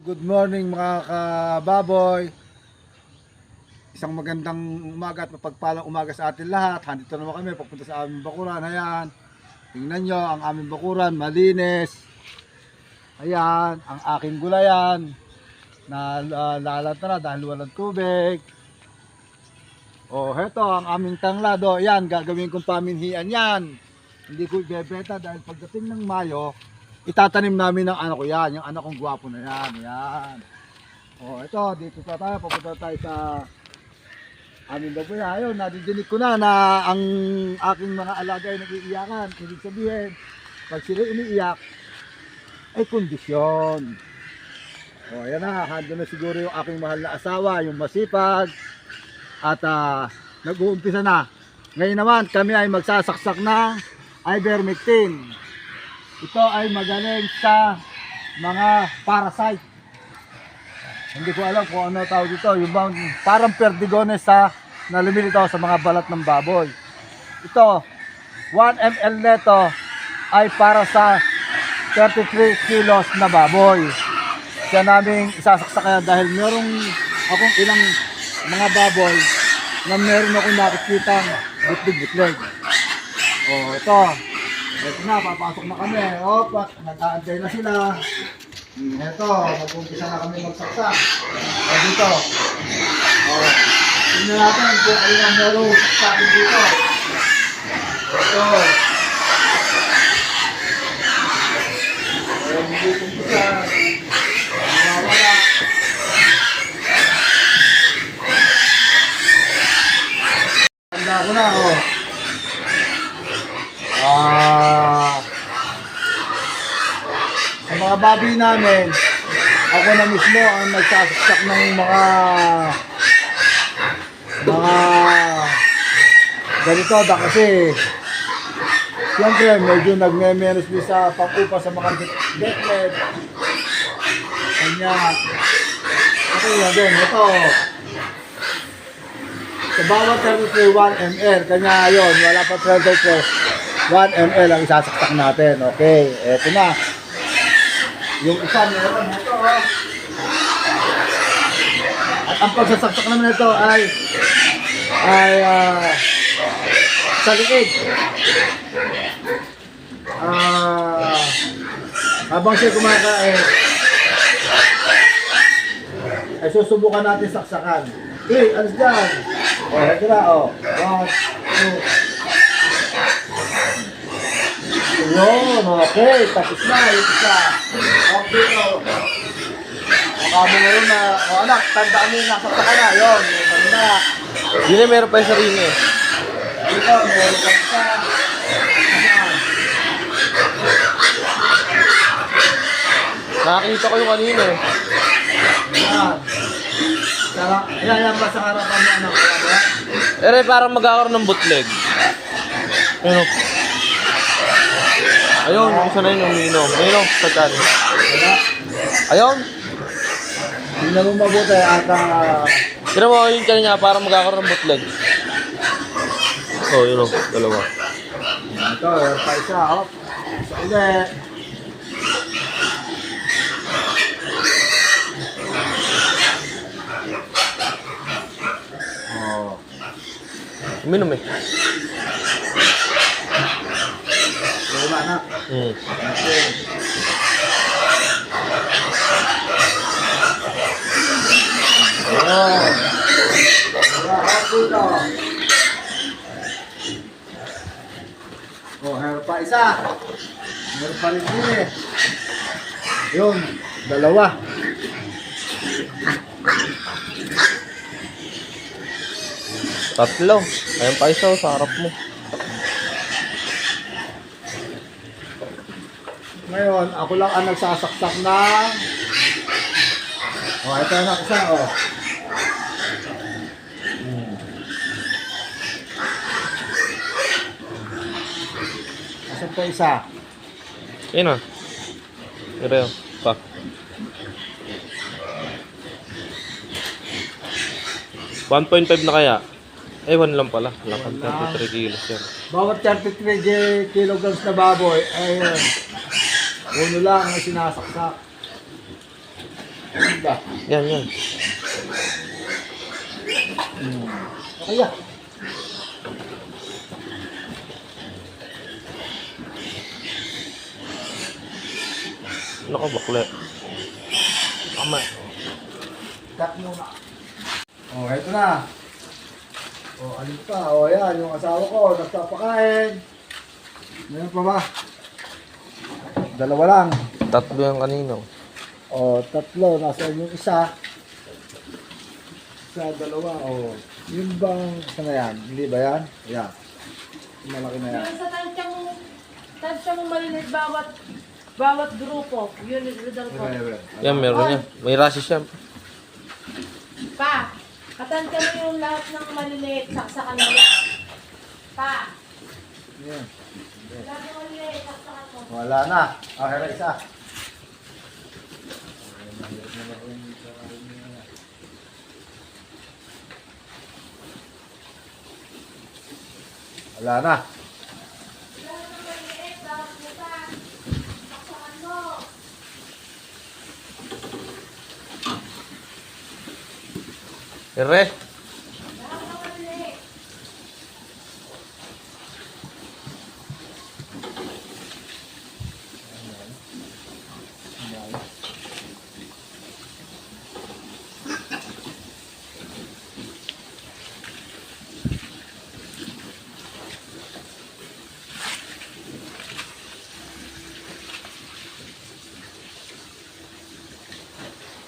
Good morning mga kababoy. Isang magandang umaga at mapagpalang umaga sa atin lahat. Handito naman kami papunta sa aming bakuran. Ayan. Tingnan nyo ang aming bakuran. Malinis. Ayan. Ang aking gulayan. Lalata na dahil walang tubig. Heto ang aming tanglado. Ayan. Gagawin kong paminhian yan. Hindi ko ibebenta dahil pagdating ng Mayo, itatanim namin ng anak ko yan. Yung anak kong gwapo na yan. Ayan. Ito, dito pa tayo. Papunta tayo sa aming baboy. Ayun, nadidinig ko na ang aking mga alaga ay nag-iiyakan. Ibig sabihin, pag sila umiiyak, ay kondisyon. Ayan na. Hando na siguro yung aking mahal na asawa, yung masipag. At nag-uumpisa na. Ngayon naman, kami ay magsasaksak ng ivermectin. Ito ay magaling sa mga parasite. Hindi ko alam kung ano tawag dito. Yung parang perdigones na lumilitaw sa mga balat ng baboy. Ito, 1 ml neto ay para sa 33 kilos na baboy. Siya naming isasaksakan dahil merong akong ilang mga baboy na meron akong nakikitang butlig-butlig. Ito. Ito na, papasok na kami. Nag-aantay na sila. Ito, mag-umpisa na kami magsaksak. Dito. Tingnan natin kung ano ang meron saksakin dito. Ito. Hindi kumpisa. Wala. Tanda ko na, sa mga babi namin, ako na mismo ang nagsasaksak ng mga ganito kasi siyempre medyo nagme-menos din sa pag-upa sa mga deathbed. Kanya ako yan din, ito sa bawat 33 1 ml, kanya yun, wala pa 33 1 ml ang isasaksak natin. Okay, eto na. Yung isa meron ito. At ang pagsasaksak naman ito ay sa liig. Habang siya kumakain, ay susubukan natin saksakan. Okay, alis dyan. Ito na, 1, 2. Yun, okay, tapos na yung isa. Okay, baka mo na rin na, anak, tandaan mo yung nasaksakan na. Yun, kanina. Yun eh, meron pa yung sarili eh. Dito, meron pa isa. Nakakita ko yung kanina eh. Ayan, ba sa harapan mo, anak? Pero parang magkakaroon ng bootleg. Ayun, isa na yun yung umiinom. Ayun, pagkano. Ayun. Hindi mo mabuti at Tira mo, yun kanina parang magkakaroon ng bootleg. Yun o, dalawa. ito, pa isa, isa ulit. Uminom eh. Diba, anak? Okay. Meron pa isa. Meron pa rin din eh. Yun, dalawa. Tatlo. Ayun pa isa sa harap mo. Ngayon, ako lang ang nagsasaksak ng ito na isa, Asan pa isa? Ayun o. Pero yun, pa. $1.5 na kaya? 1 lang pala. Lakad 33 kilos yan. Bawat 33 kilograms na baboy ay uno lang ang sinasaksak. Ano ba? Yan, yan. Okay ah. Ano ka bakla? Tama. Cut muna. Oh, eto na. Oh, alin pa? Oh, yan. Yung asawa ko, nagpapakain. Meron pa ba? Dalawa lang. Tatlo yung kanino. Oh, tatlo. Nasa yung isa. Isa, dalawa. Oh, yun bang isa na yan? Hindi ba yan? Yan. Malaki na yan. Yung sa tansya mo malinis bawat grupo. Yun daw po. Yan, meron yan. May rashes yan. Pa, katansya mo yung lahat ng maliliit. Saksakan mo yan. Pa, Yan. lahat ng maliliit. Saksakan mo. Wala na. Okay na isa. Wala na. Lahat ng maliliit. Lahat mo pa. Saksakan mo. Ere. Lahat ng maliliit.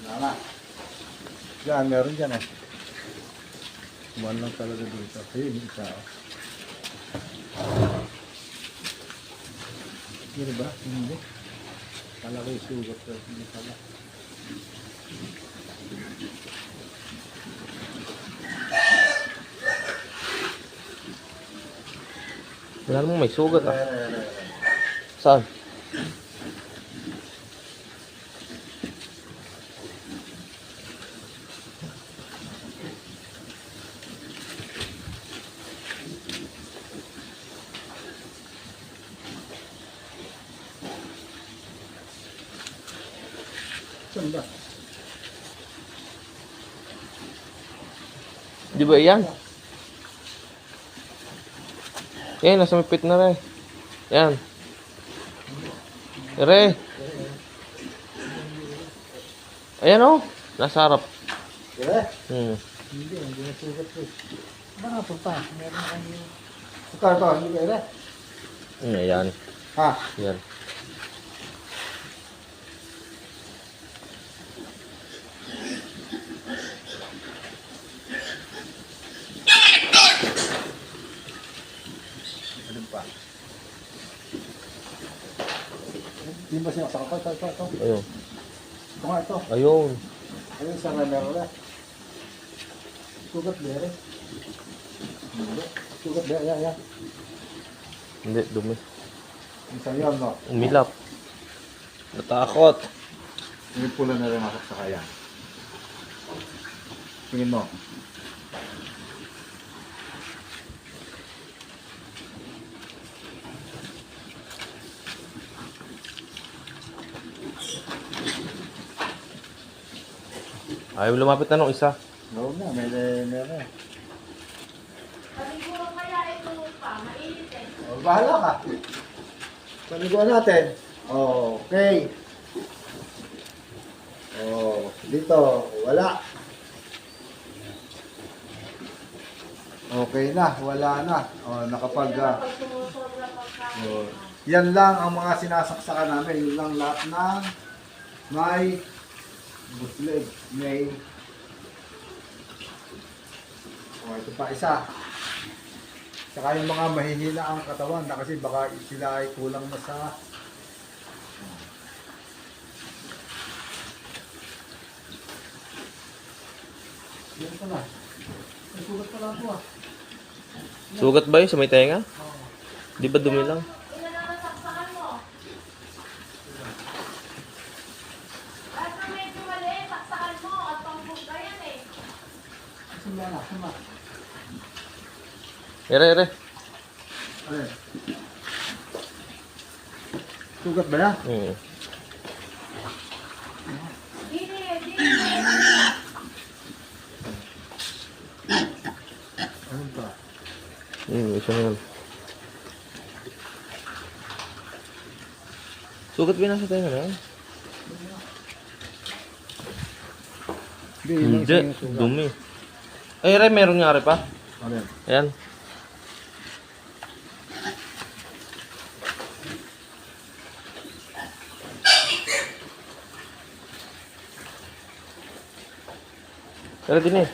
Wala na. Yan, meron dyan eh. Kuman lang talaga dito. Ayun, isa. Hindi ba? Hindi. Kala ko yung sugat. Hindi pala. Wala namang may sugat ah. Saan? Saan ba? Di ba yan? Yan, nasa may pit na rin. Yan. Ere. Ayan o. Nasa harap. Kaya? Hindi na sugat ko. Baka po pa. Meron na kayo. Ito, hindi kaya. Ayan. Ha? Yan. Alin pa? Hindi ba siya sakapal? Ito. Ayun. Ito nga ito. Ayun. Ayun sa meron na. Sugat bere. Hindi. Sugat bere. Yan. Hindi, dumi. Isa yan, no? Umilap. Natakot. May pula na rin ako sa kaya. Tingin mo. Ayaw lumapit na nung isa. Oo na, meron. Paliguan kaya ito pa. Mainit eh. Oh, bahala ka. Paniguan natin. Okay. Oh, dito, wala. Okay na, wala na. Oh, nakapag... Pag sumusobra pagkain. oh, yan lang ang mga sinasaksakan namin. Yun lang lahat ng may buslig, may... Oh, ito pa isa. Saka yung mga mahihina ang katawan na kasi baka sila ay kulang na sa... Yan pa na. May sugat pa lang ito ah. Sugat ba yun sa may tenga? Di ba dumi lang? Ilan na nasaksakan mo? Lahat na medyo maliit, saksakan mo. At pangbuga yan eh. Sumba na, sumba. Ere. Ayun. Sugat ba yan? Hmm. Dini. Isa na yun. Sugat binasa tayo na yan? Hindi, dumi. Ay, Ray, meron nga rin pa. Ano? Ayan. Pero din eh.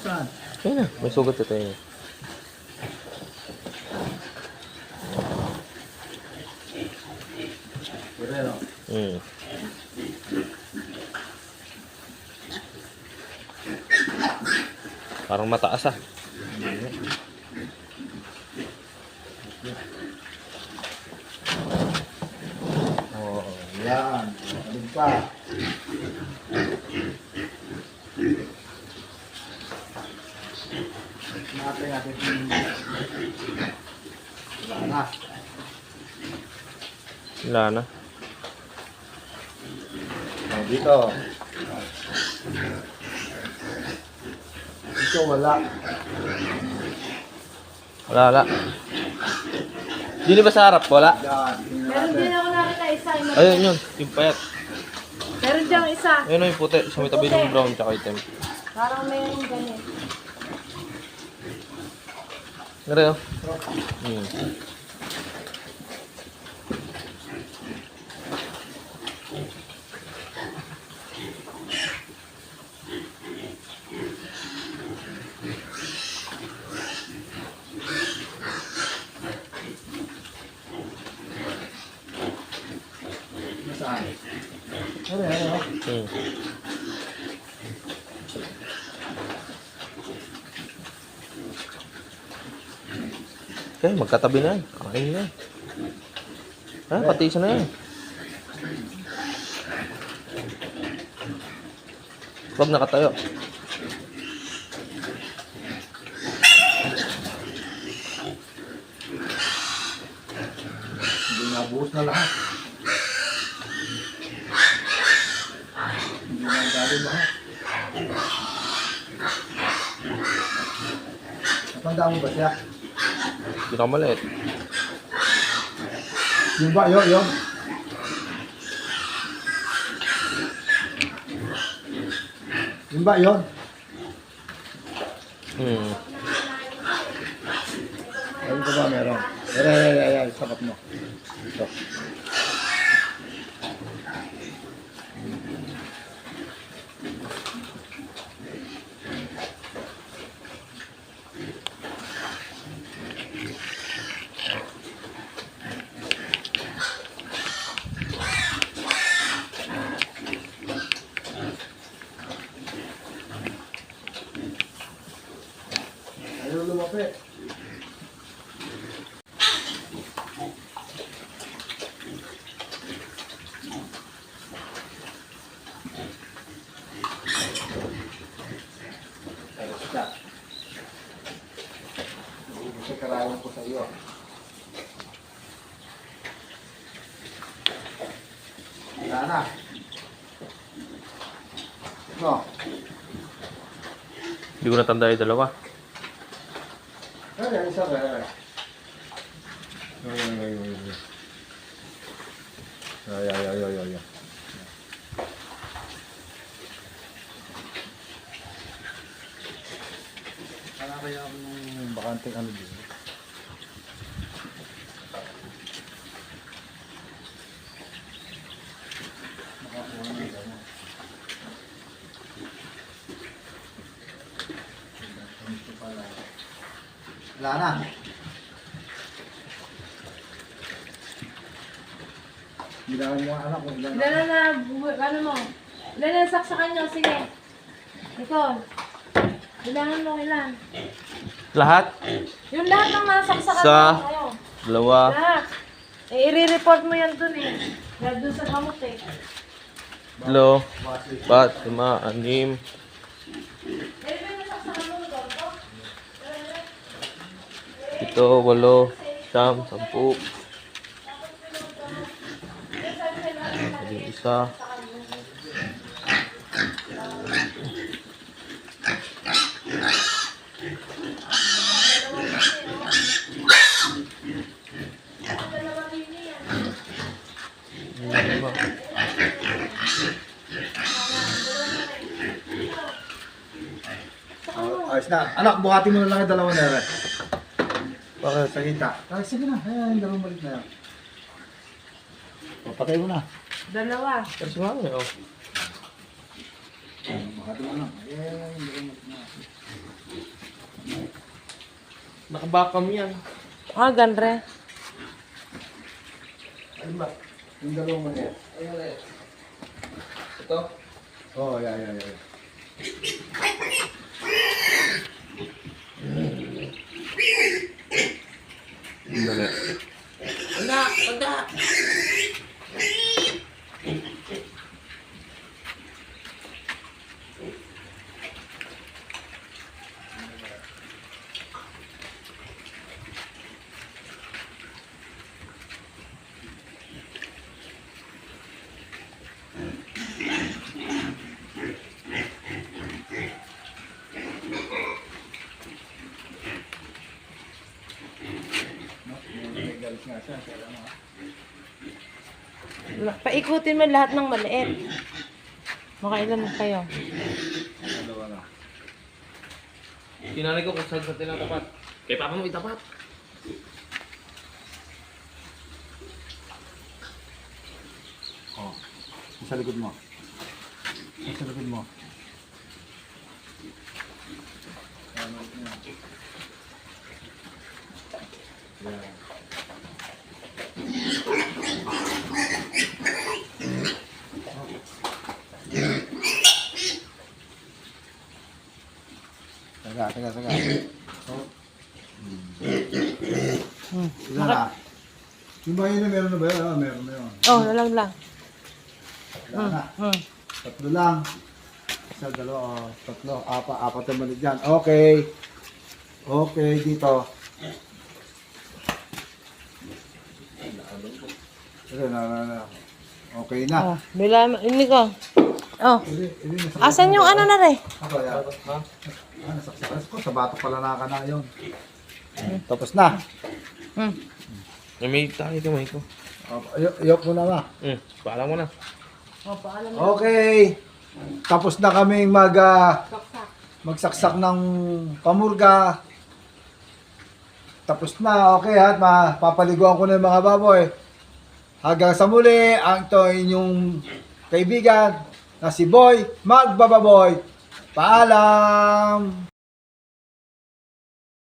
Saan? Ayun na, may sugat ito yun. Pero, Hmm. Parang mataas ah. oh, yan. Ano pa? Natin natin. Wala na. Wala na. Oh, dito. Dito wala. Wala. Dili ba sa harap? Wala. Yan. Tingnan Meron natin. din ako nakita isa. Ayun yun, yung payat. Meron diyang isa. Ayun o yung puti, sa may tabi ng brown tsaka itim. Parang meron ganit. Ngari oh. Hmm. Saan? Ano? Hmm. Okay, magkatabi na yan. Kain na yan. Ha, pati isa na yan. Huwag nakatayo. Hindi nabuhos na lahat. Hindi na dali lahat. Natandaan mo ba siya? Pinakamalit. Yung ba? Yun. Yung ba yun? Hmm. Ayun ko ba meron? Ay, sapat mo. Ito. Ayaw lumapit. Basta. Gusto karawan ko sa iyo. Wala na. No. Hindi ko natanda yung dalawa. Ay, isa ba? Ay. Ano kaya kung bakanting ano din? Makakuha na gano'n. Wala na. Bilangan mo ang anak kung ilan. Ilan na ano mo? Ilan na saksakan nyo? Sige. Nicole. Bilangan mo ilan. Lahat? Yung lahat ng nasaksakan Sa mo. Ayaw. dalawa. Lahat. Eh, i-report mo yan dun eh. Dahil dun sa kamot eh. Dalo. Bat, lima, anim. Eh, may nasaksakan mo doon ko? Ito, walo. Siyam, sampu. Yung isa. ba? Ayos na. Anak, buhati mo na lang yung dalawa na yan. Bakit? Sa kita. Ay, sige na. Ayan, yung dalawang balik na yan. O, patay mo na. Dalawa. Kasi nga eh, oh. Buhati mo na. Ayan, yung dalawang balik na. Nakabakam yan. Ah, ganre. Ano ba? Yung dalawang balik. Ayan eh. Ito? Oh, yeah. Dali. Wala! May galis nga siya. Kaya mo. Paikutin mo lahat ng maliit. Makailan kayo? Dalawa na. Kinalay ko kung saan sa tinatapat. Kay papa mo itapat. Oh. Sa likod mo. Sa likod mo. Yeah. Taga. Oh. Ilan na? Yung bahay na meron na ba yun? Ah, meron na yun. Oh, lang. Wala na. Tatlo lang. Isa, dalawa, tatlo, apat ang mali dyan. Okay. Okay, dito. Na. Okay na. Oh, bila mo. Ini ko. Oh. Asan yung ano na rin? Ako, yan. Nasaksakas ko. Sa bato pala na yun. Tapos na. May tayo kamay ko. Iyok mo na ba? Paalam mo na. Oh, paalam mo. Okay. Tapos na kaming magsaksak ng pamurga. Tapos na. Okay ha. Papaliguan ko na yung mga baboy. Hanggang sa muli, ang ito inyong kaibigan na si Boy Magbababoy. Paalam!